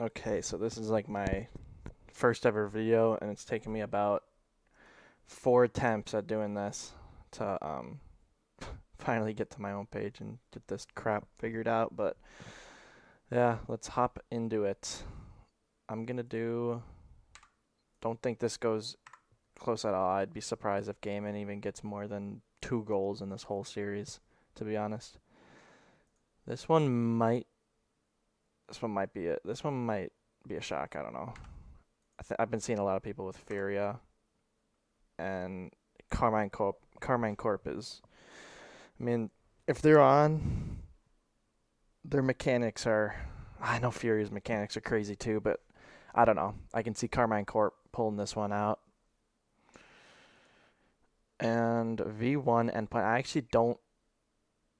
Okay, so this is like my first ever video, and it's taken me about 4 attempts at doing this to finally get to my own page and get this crap figured out. But yeah, let's hop into it. I'm gonna do. Don't think this goes close at all. I'd be surprised if Gaiman even gets more than 2 goals in this whole series, to be honest. This one might. This one might be it. This one might be a shock. I don't know. I've been seeing a lot of people with Furia and Carmine Corp is. I mean, if they're on, their mechanics are. I know Furia's mechanics are crazy too, but I don't know. I can see Carmine Corp pulling this one out. And V1 endpoint. I actually don't.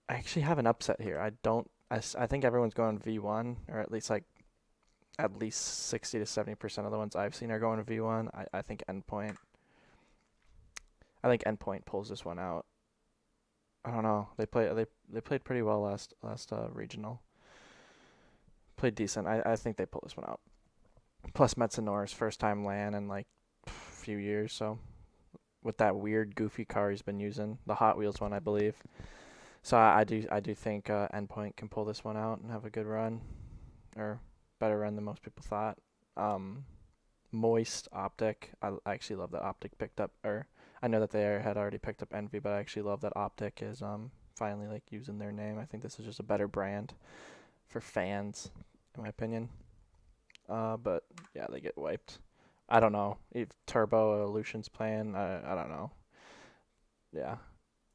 I actually have an upset here. I don't. I think everyone's going V1, or at least 60 to 70% of the ones I've seen are going V1. I think endpoint. I think endpoint pulls this one out. I don't know. They played pretty well last regional. Played decent. I think they pull this one out. Plus Metsonora's first time LAN in like a few years, so with that weird goofy car he's been using, the Hot Wheels one I believe. So I do think Endpoint can pull this one out and have a good run, or better run than most people thought. Um, Moist Optic. I actually love that Optic picked up, or I know that they had already picked up Envy, but I actually love that Optic is finally like using their name. I think this is just a better brand for fans, in my opinion. But yeah, they get wiped. I don't know if Turbo or Lucian's playing. I don't know. Yeah.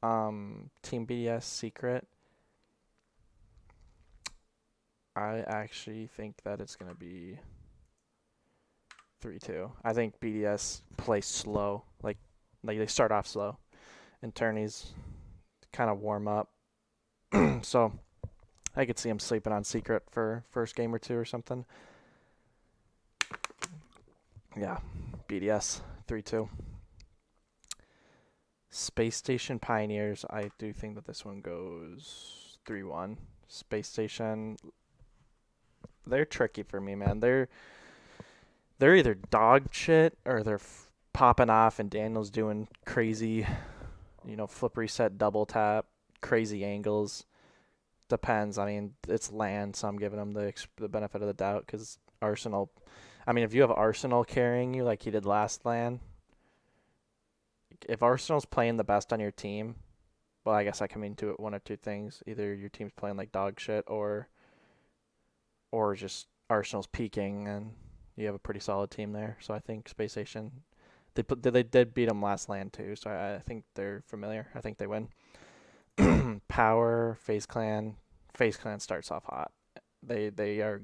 Team BDS Secret. I actually think that it's gonna be 3-2. I think BDS play slow, like they start off slow, and tourneys kind of warm up. So I could see him sleeping on Secret for first game or two or something. Yeah, BDS 3-2. Space Station Pioneers. I do think that this one goes 3-1. Space Station. They're tricky for me, man. They're either dog shit or they're popping off, and Daniel's doing crazy, flip reset, double tap, crazy angles. Depends. I mean, it's land, so I'm giving him the benefit of the doubt because Arsenal. I mean, if you have Arsenal carrying you like he did last land, if Arsenal's playing the best on your team, well, I guess I can mean to it one or two things. Either your team's playing like dog shit, or just Arsenal's peaking and you have a pretty solid team there. So I think Space Station. They did beat them last land too, so I think they're familiar. I think they win. Power, FaZe Clan. FaZe Clan starts off hot. They are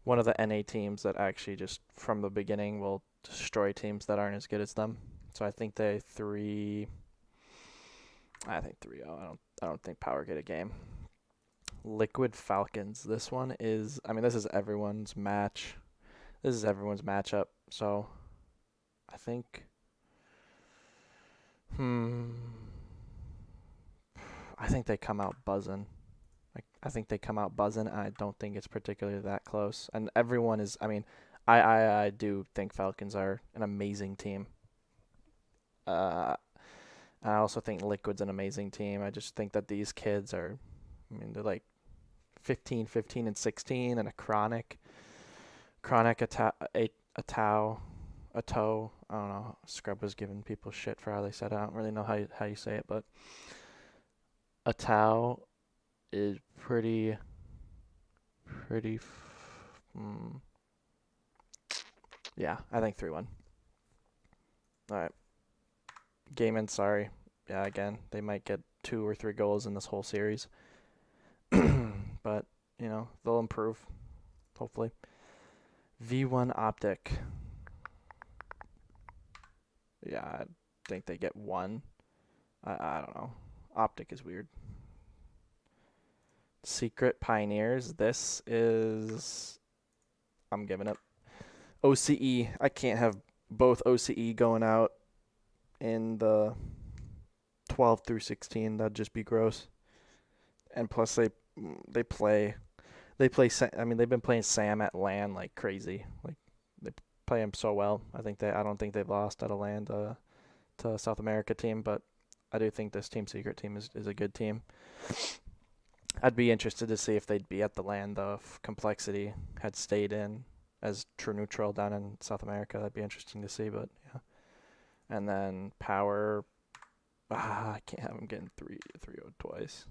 one of the NA teams that actually just from the beginning will destroy teams that aren't as good as them. So I think they 3. I think 3-0. I don't think Power get a game. Liquid Falcons. This one is. I mean, this is everyone's match. This is everyone's matchup. So I think. Hmm. I think they come out buzzing. I think they come out buzzing. I don't think it's particularly that close. And everyone is. I mean, I do think Falcons are an amazing team. Uh, I also think Liquid's an amazing team. I just think that these kids are. I mean, they're like 15, 15, and 16, and a chronic a tau, a toe. I don't know. Scrub was giving people shit for how they said it. I don't really know how you say it, but a tau is pretty. Yeah, I think 3-1. All right, Gaiman. Sorry. Yeah, again, they might get 2 or 3 goals in this whole series, but they'll improve hopefully. V1 Optic. Yeah, I think they get one. I don't know. Optic is weird. Secret Pioneers. This is. I'm giving up. OCE. I can't have both OCE going out in the 12 through 16. That'd just be gross. And plus, they play I mean, they've been playing Sam at LAN like crazy. Like they play him so well. I don't think they've lost at a LAN to a South America team, but I do think this Team Secret team is a good team. I'd be interested to see if they'd be at the LAN though. If Complexity had stayed in as true neutral down in South America, that'd be interesting to see. But yeah, and then Power. I can't have him getting 3-0 twice.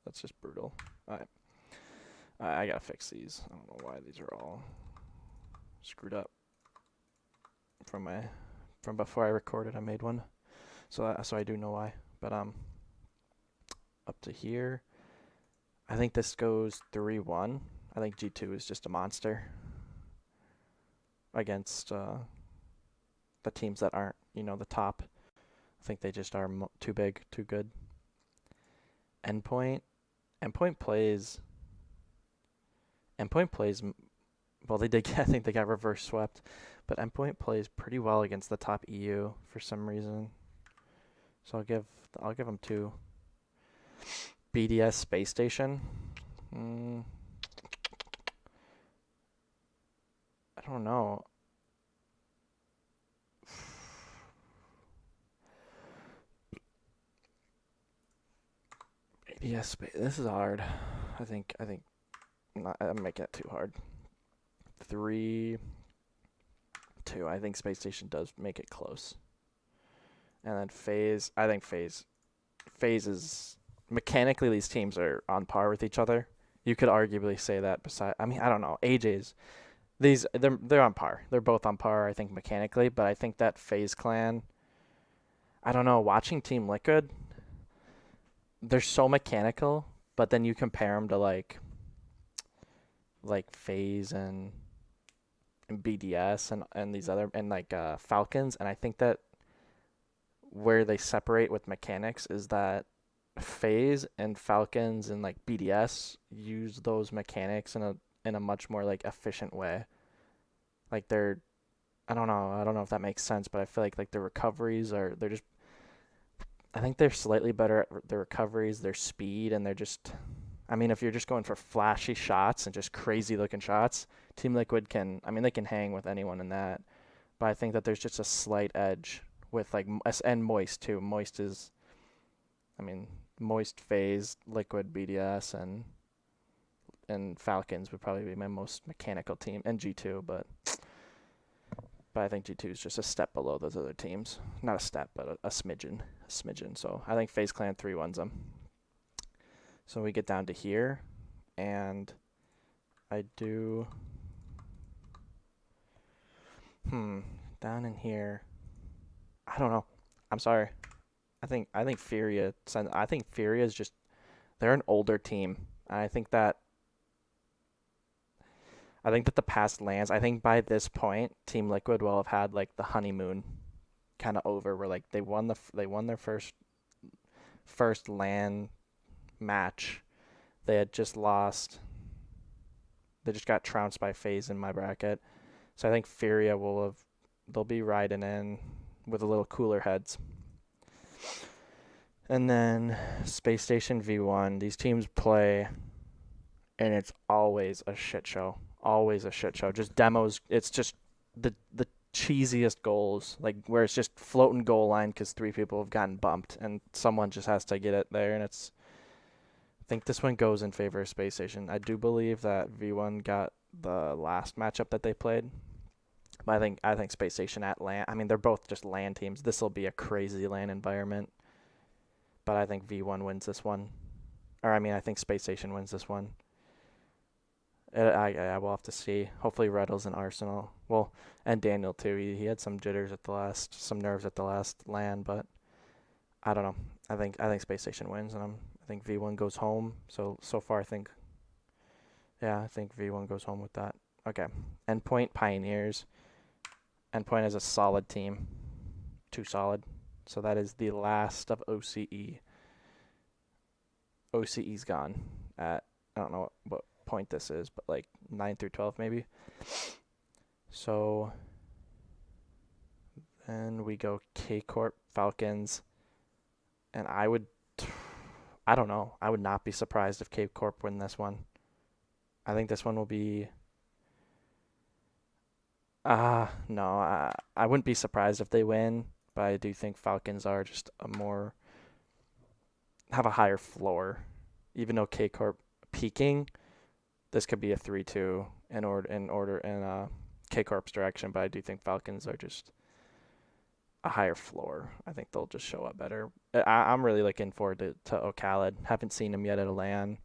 That's just brutal. All right. I gotta fix these. I don't know why these are all screwed up from before I recorded. I made one, so I do know why. But up to here, I think this goes 3-1. I think G2 is just a monster against the teams that aren't the top. I think they just are too big, too good. Endpoint plays. Endpoint plays. Well, they did. I think they got reverse swept, but Endpoint plays pretty well against the top EU for some reason. So I'll give them 2. BDS Space Station. I don't know. BDS Space. This is hard. I think. I'm making it too hard. 3-2. I think Space Station does make it close. And then FaZe. I think FaZe is mechanically these teams are on par with each other. You could arguably say that. I don't know. AJ's they're on par. They're both on par. I think mechanically, but I think that FaZe clan. I don't know. Watching Team Liquid, they're so mechanical, but then you compare them to like FaZe and BDS and these other and like Falcons, and I think that where they separate with mechanics is that FaZe and Falcons and like BDS use those mechanics in a much more like efficient way. Like I don't know if that makes sense, but I feel like their recoveries I think they're slightly better at their recoveries, their speed, and they're just. I mean, if you're just going for flashy shots and just crazy looking shots, Team Liquid they can hang with anyone in that. But I think that there's just a slight edge with and Moist too. Moist is, Moist, FaZe, Liquid, BDS, and Falcons would probably be my most mechanical team, and G2, but I think G2 is just a step below those other teams. Not a step, but a smidgen. So I think FaZe Clan 3-1s them. So we get down to here, and I do. Down in here, I don't know. I'm sorry. I think Furia. I think Furia is just. They're an older team. I think that the past lands. I think by this point, Team Liquid will have had like the honeymoon, kind of over. Where like they won their first LAN match. They had just lost. They just got trounced by FaZe in my bracket. So I think Furia they'll be riding in with a little cooler heads. And then Space Station V1, these teams play, and it's always a shit show. Always a shit show. Just demos. It's just the cheesiest goals, like where it's just floating goal line because 3 people have gotten bumped, and someone just has to get it there, and it's. I think this one goes in favor of Space Station. I do believe that V1 got the last matchup that they played. But I think Space Station at LAN. They're both just LAN teams. This will be a crazy LAN environment. But I think V1 wins this one. Or I think Space Station wins this one. I will have to see. Hopefully Reddles and Arsenal. Well, and Daniel too. He had some jitters some nerves at the last LAN, but I don't know. I think Space Station wins, and I think V1 goes home. So far I think V1 goes home with that. Okay. Endpoint Pioneers. Endpoint is a solid team. Too solid. So that is the last of OCE. OCE's gone at, I don't know what point this is, but like 9 through 12 maybe. So then we go K-Corp, Falcons, and I don't know. I would not be surprised if K-Corp win this one. I think this one will be. No, I wouldn't be surprised if they win, but I do think Falcons are just have a higher floor. Even though K Corp peaking, this could be a 3-2 in K Corp's direction, but I do think Falcons are just a higher floor. I think they'll just show up better. I'm really looking forward to Ocalid. Haven't seen him yet at a LAN.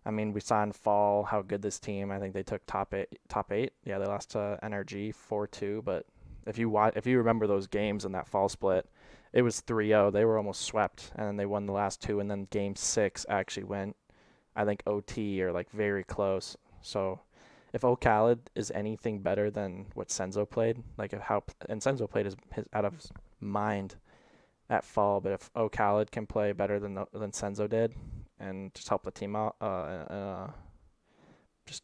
I mean, we saw in fall how good this team. I think they took top eight. Yeah, they lost to NRG 4-2. But if you remember those games in that fall split, it was 3-0. They were almost swept, and then they won the last two. And then game 6 actually went, I think, OT or like very close. So if Ocalid is anything better than what Senzo played, and Senzo played his out of his mind at fall, but if Ocalid can play better than Senzo did and just help the team out just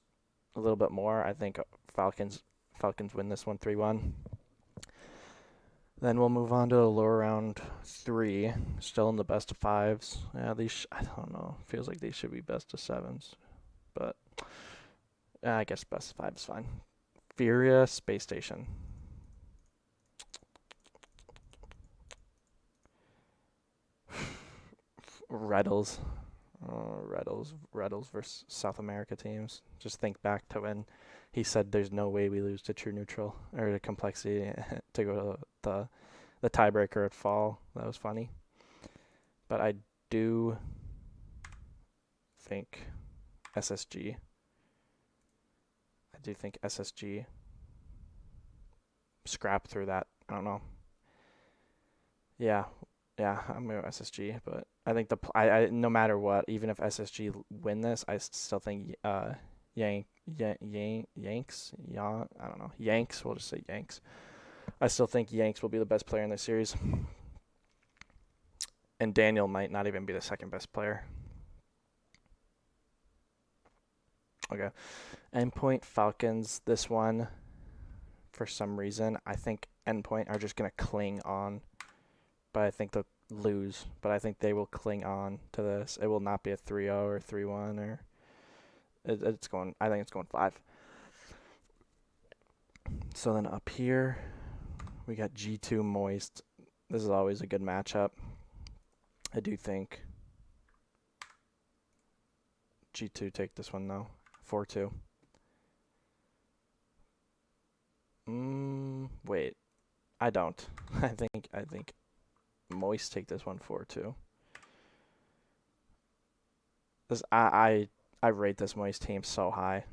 a little bit more, I think Falcons win this one 3-1. Then we'll move on to the lower round 3, still in the best of 5s. Yeah, I don't know. Feels like these should be best of 7s, but I guess best of 5 is fine. Furia Space Station. Rlcs. Rlcs versus South America teams. Just think back to when he said there's no way we lose to True Neutral or to Complexity to go to the tiebreaker at fall. That was funny. But I do think SSG. Scrap through that. I don't know. Yeah, I'm going to SSG, but I think I no matter what, even if SSG win this, I still think Yanks, I don't know, Yanks. We'll just say Yanks. I still think Yanks will be the best player in this series, and Daniel might not even be the second best player. Okay, Endpoint Falcons. This one, for some reason, I think Endpoint are just gonna cling on, but I think they'll lose. But I think they will cling on to this. It will not be a 3-0 or 3-1 or it's going. I think it's going 5. So then up here, we got G2 Moist. This is always a good matchup. I do think G2 take this one though, 4-2. Wait, I don't. I think Moist take this one 4-2. This I rate this Moist team so high.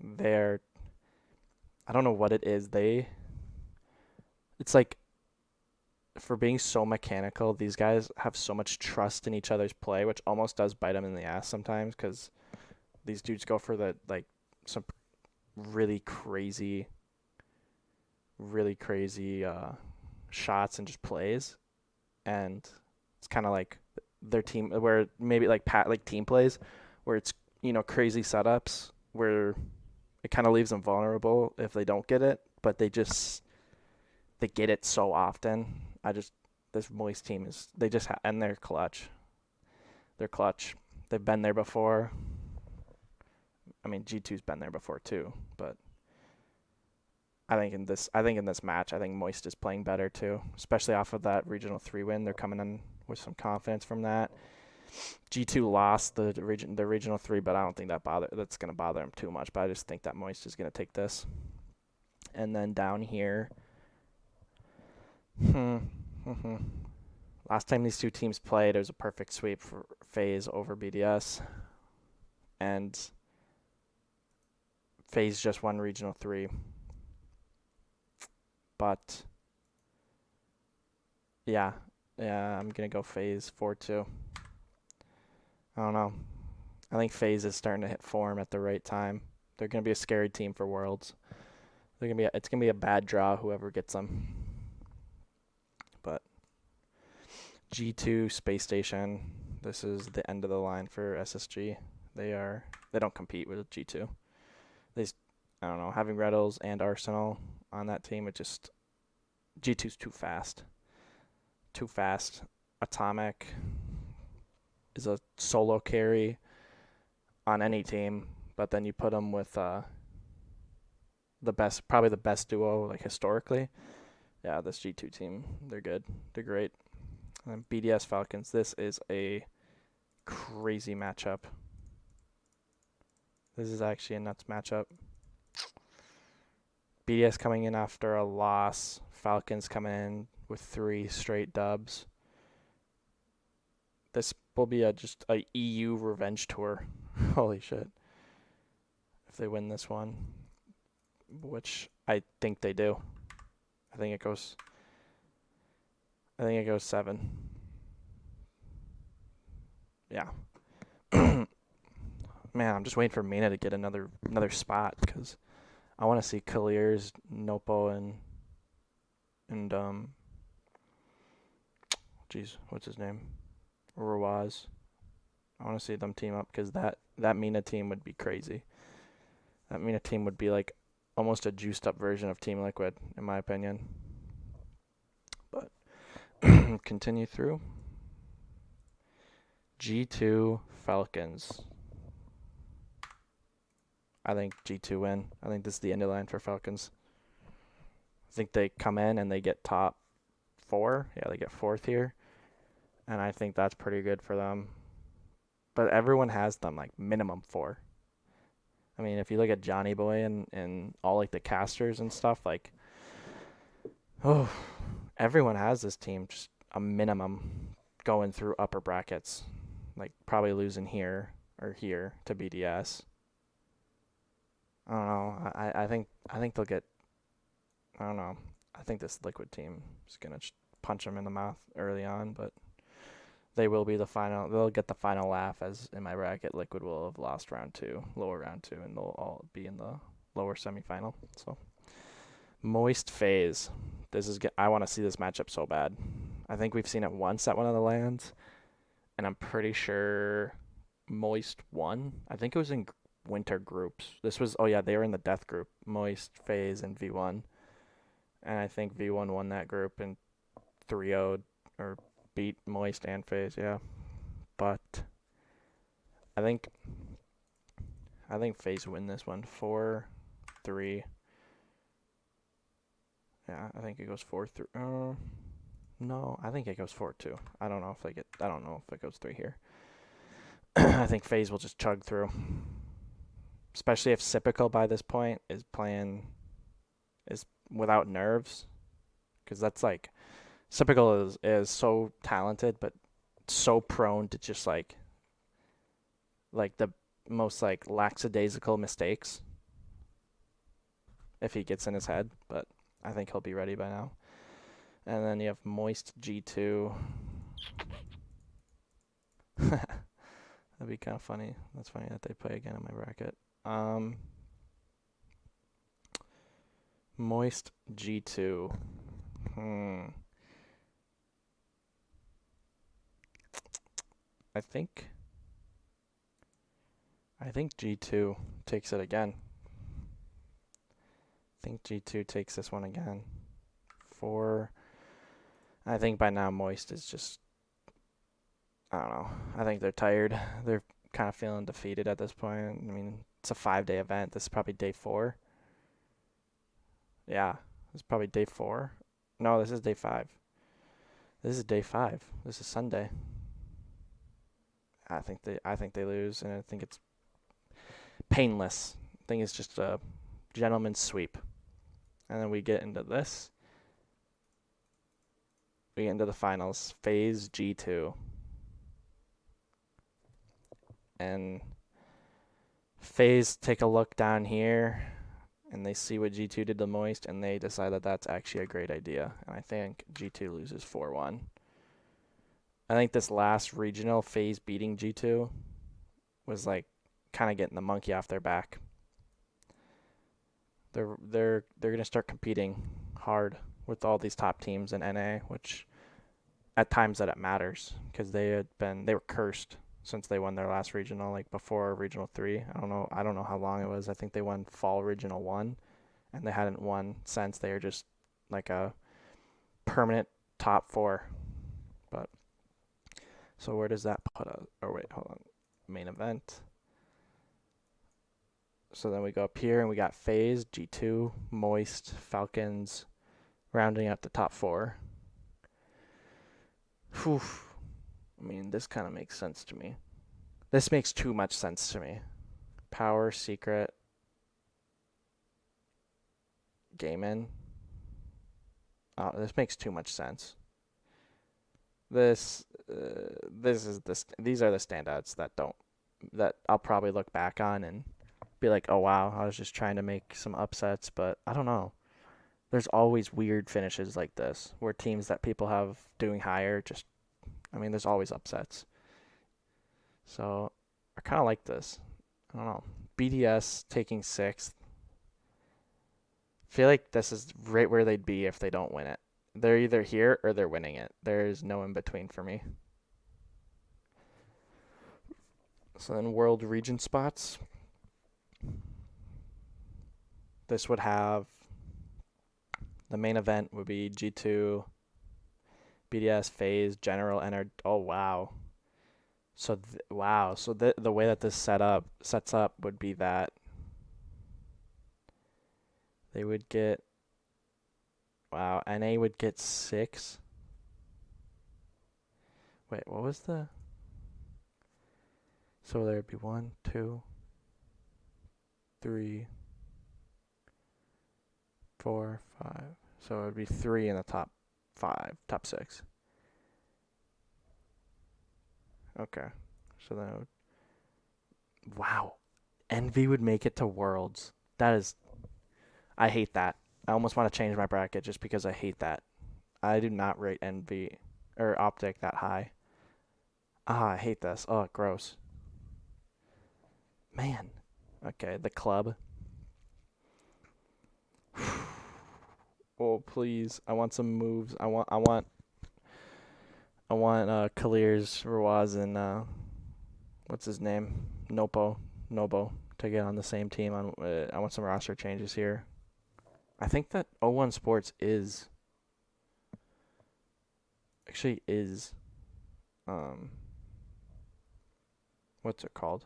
I don't know what it is. It's like, for being so mechanical, these guys have so much trust in each other's play, which almost does bite them in the ass sometimes, because these dudes go for some really crazy shots and just plays, and it's kind of like their team where maybe like team plays where it's crazy setups where it kind of leaves them vulnerable if they don't get it, but they get it so often. This Moist team and they're clutch. They've been there before. I mean, G2's been there before too, but I think in this match, I think Moist is playing better too, especially off of that Regional 3 win. They're coming in with some confidence from that. G2 lost the Regional 3, but I don't think that's going to bother them too much. But I just think that Moist is going to take this. And then down here, last time these two teams played, it was a perfect sweep for FaZe over BDS, and FaZe just won Regional 3. But yeah, I'm gonna go FaZe 4-2. I don't know. I think FaZe is starting to hit form at the right time. They're gonna be a scary team for Worlds. It's gonna be a bad draw whoever gets them. But G2 Space Station. This is the end of the line for SSG. They don't compete with G2. I don't know, having Rlcs and Arsenal on that team, G2's too fast. Atomic is a solo carry on any team, but then you put them with probably the best duo like historically. Yeah, this G2 team, they're good. They're great. And BDS Falcons, this is a crazy matchup. This is actually a nuts matchup. BDS coming in after a loss. Falcons coming in with 3 straight dubs. This will be just a EU revenge tour. Holy shit. If they win this one, which I think they do. I think it goes 7. Yeah. Man, I'm just waiting for Mina to get another spot because I want to see Colliers, Nopo, and what's his name? Rawaz. I want to see them team up because that Mina team would be crazy. That Mina team would be like almost a juiced up version of Team Liquid, in my opinion. But continue through. G2 Falcons. I think G2 win. I think this is the end of the line for Falcons. I think they come in and they get top 4. Yeah, they get 4th here. And I think that's pretty good for them. But everyone has them like minimum 4. I mean, if you look at Johnny Boy and all like the casters and stuff, like, oh, everyone has this team just a minimum going through upper brackets. Like probably losing here or here to BDS. I don't know. I think they'll get. I don't know. I think this Liquid team is gonna punch them in the mouth early on, but they will be the final. They'll get the final laugh, as in my bracket, Liquid will have lost lower round 2, and they'll all be in the lower semifinal. So, Moist FaZe. I want to see this matchup so bad. I think we've seen it once at one of the lands, and I'm pretty sure Moist won. I think it was in winter groups. They were in the death group. Moist, FaZe, and V1. And I think V1 won that group and 3-0'd or beat Moist and FaZe, yeah. But I think FaZe win this one 4-3. Yeah, I think it goes 4-3. No, I think it goes 4-2. I don't know if it goes 3 here. I think FaZe will just chug through. Especially if Sypical by this point is without nerves, because that's like Sypical is so talented, but so prone to just like the most like lackadaisical mistakes if he gets in his head. But I think he'll be ready by now. And then you have Moist G2. That'd be kind of funny. That's funny that they play again in my bracket. Moist G2. I think G2 takes it again. I think G2 takes this one again. I think by now Moist is just, I don't know. I think they're tired. They're kind of feeling defeated at this point. I mean, it's a 5-day event. This is probably day 4. Yeah, this is probably day 4. No, this is day 5. This is day 5. This is Sunday. I think they lose, and I think it's painless. I think it's just a gentleman's sweep. And then we get into this. We get into the finals. FaZe G2. And FaZe take a look down here, and they see what G2 did to Moist, and they decide that that's actually a great idea. And I think G2 loses 4-1. I think this last regional, FaZe beating G2 was like kind of getting the monkey off their back. They're gonna start competing hard with all these top teams in NA, which at times that it matters because they were cursed since they won their last regional, like before Regional 3. I don't know how long it was. I think they won Fall Regional 1, and they hadn't won since. They are just like a permanent top 4. But so where does that put us? Oh wait, hold on. Main event. So then we go up here and we got FaZe, G2, Moist, Falcons, rounding out the top 4. Whew. I mean, this kind of makes sense to me. This makes too much sense to me. Power, Secret, Gaimin. Oh, this makes too much sense. These are the standouts that I'll probably look back on and be like, oh wow, I was just trying to make some upsets, but I don't know. There's always weird finishes like this where teams that people have doing higher there's always upsets. So I kind of like this. I don't know. BDS taking 6th. Feel like this is right where they'd be if they don't win it. They're either here or they're winning it. There's no in between for me. So then world region spots. This would have the main event would be G2, BDS, FaZe, General, oh wow. So the way that this sets up would be that they would get NA would get 6. Wait, what was the? So there'd be 1, 2, 3, 4, 5. So it would be 3 in the top 5, top 6. Okay. So then wow. Envy would make it to Worlds. I hate that. I almost want to change my bracket just because I hate that. I do not rate Envy or Optic that high. I hate this. Oh, gross. Man. Okay, the club. Oh, please. I want some moves. I want Kalir's, Rawaz, and what's his name? Nobo to get on the same team. I want some roster changes here. I think that O1 Sports is what's it called?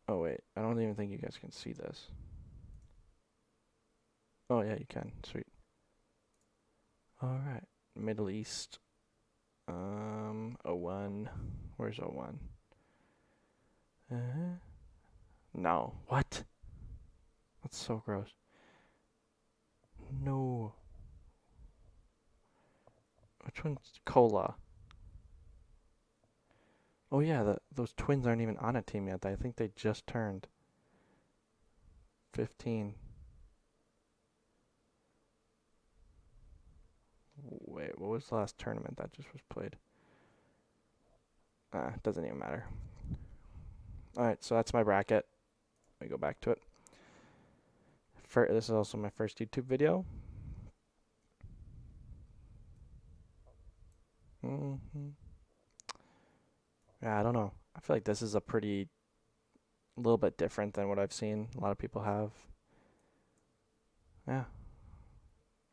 Oh wait, I don't even think you guys can see this. Oh yeah, you can. Sweet. All right, Middle East. O1. Where's O1? No. What? That's so gross. No. Which one's Cola? Oh yeah, those twins aren't even on a team yet. I think they just turned 15. Wait, what was the last tournament that just was played? Doesn't even matter. Alright, so that's my bracket. Let me go back to it. This is also my first YouTube video. Yeah, I don't know. I feel like this is a little bit different than what I've seen a lot of people have. Yeah.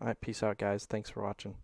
Alright, peace out, guys. Thanks for watching.